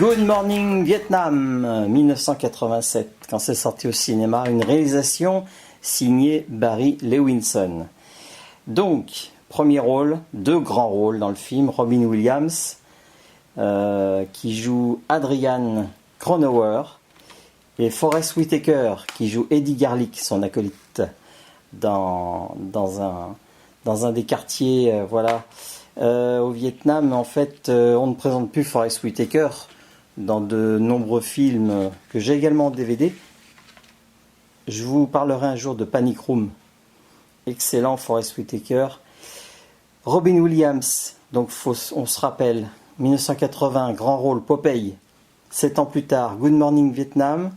Good Morning Vietnam, 1987, quand c'est sorti au cinéma, une réalisation signée Barry Levinson. Donc, premier rôle, deux grands rôles dans le film, Robin Williams, qui joue Adrian Cronauer, et Forest Whitaker, qui joue Eddie Garlick, son acolyte, dans un des quartiers, au Vietnam. En fait, on ne présente plus Forest Whitaker dans de nombreux films que j'ai également en DVD. Je vous parlerai un jour de Panic Room. Excellent Forest Whitaker. Robin Williams, donc on se rappelle, 1980, grand rôle, Popeye. 7 ans plus tard, Good Morning Vietnam.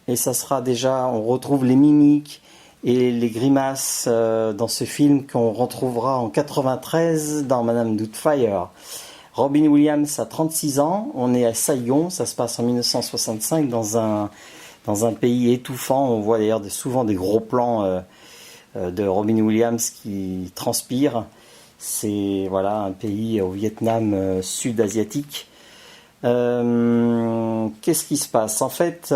Et ça sera déjà, on retrouve les mimiques et les grimaces dans ce film qu'on retrouvera en 93 dans Madame Doubtfire. Robin Williams a 36 ans, on est à Saigon, ça se passe en 1965 dans un pays étouffant. On voit d'ailleurs souvent des gros plans de Robin Williams qui transpire. C'est un pays au Vietnam sud-asiatique. Qu'est-ce qui se passe? En fait,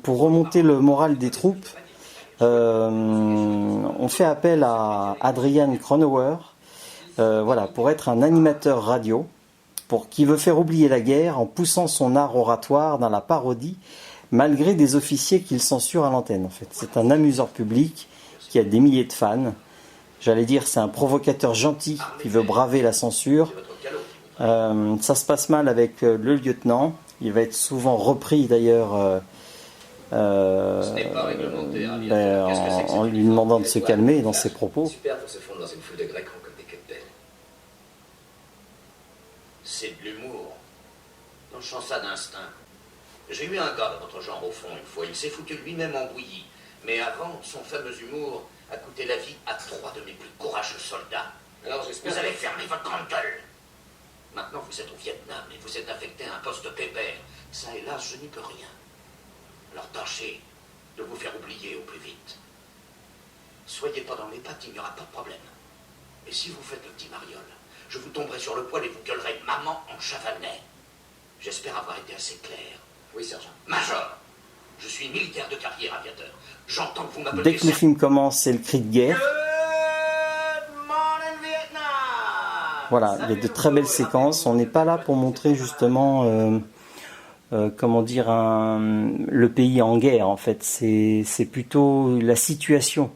pour remonter le moral des troupes, on fait appel à Adrian Cronauer, pour être un animateur radio, qui veut faire oublier la guerre en poussant son art oratoire dans la parodie, malgré des officiers qu'il censure à l'antenne. En fait, c'est un amuseur public qui a des milliers de fans. J'allais dire, c'est un provocateur gentil qui veut braver la censure. Ça se passe mal avec le lieutenant. Il va être souvent repris d'ailleurs en lui demandant de se calmer dans ses propos. C'est de l'humour. On chante ça d'instinct. J'ai eu un gars de votre genre au fond une fois. Il s'est foutu lui-même en bouillie. Mais avant, son fameux humour a coûté la vie à 3 de mes plus courageux soldats. Alors j'espère. Vous allez fermer votre grande gueule. Maintenant, vous êtes au Vietnam et vous êtes affecté à un poste pépère. Ça, hélas, je n'y peux rien. Alors tâchez de vous faire oublier au plus vite. Soyez pas dans mes pattes, il n'y aura pas de problème. Et si vous faites le petit mariole, je vous tomberai sur le poil et vous gueulerez « Maman en chavanais ». J'espère avoir été assez clair. Oui, sergent. Major, je suis militaire de carrière, aviateur. J'entends que vous m'appelez... Dès que le film commence, c'est le cri de guerre. Voilà, il y a de très belles séquences. On n'est pas là pour montrer justement, le pays en guerre. En fait, c'est plutôt la situation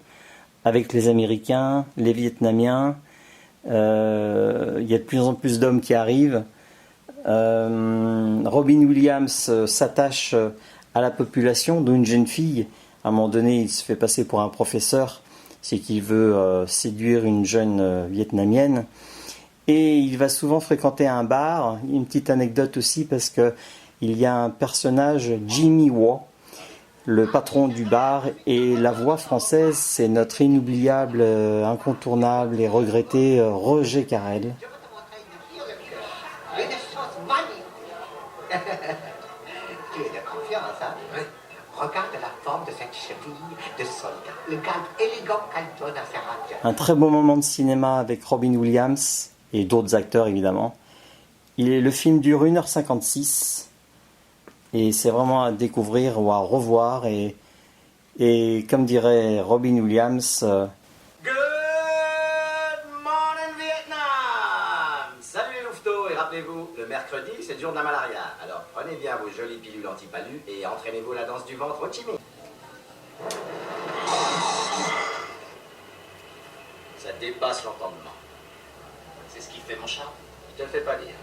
avec les Américains, les Vietnamiens. Il y a de plus en plus d'hommes qui arrivent. Robin Williams s'attache à la population, dont une jeune fille. À un moment donné, il se fait passer pour un professeur. C'est qu'il veut séduire une jeune vietnamienne. Et il va souvent fréquenter un bar. Une petite anecdote aussi, parce que il y a un personnage, Jimmy Waugh, le patron du bar, et la voix française, c'est notre inoubliable, incontournable et regretté Roger Carrel. Tu es de confiance, hein? Oui. Regarde la forme de cette cheville de soldat, le cadre élégant qu'elle donne à ses radios. Un très beau moment de cinéma avec Robin Williams et d'autres acteurs évidemment. Le film dure 1h56 et c'est vraiment à découvrir ou à revoir et comme dirait Robin Williams... Good morning Vietnam! Salut les louveteaux et rappelez-vous, le mercredi c'est le jour de la malaria. Alors prenez bien vos jolies pilules anti-palu et entraînez-vous la danse du ventre au Chimay. Ça dépasse l'entendement. C'est ce qui fait mon charme. Je te le fais pas dire.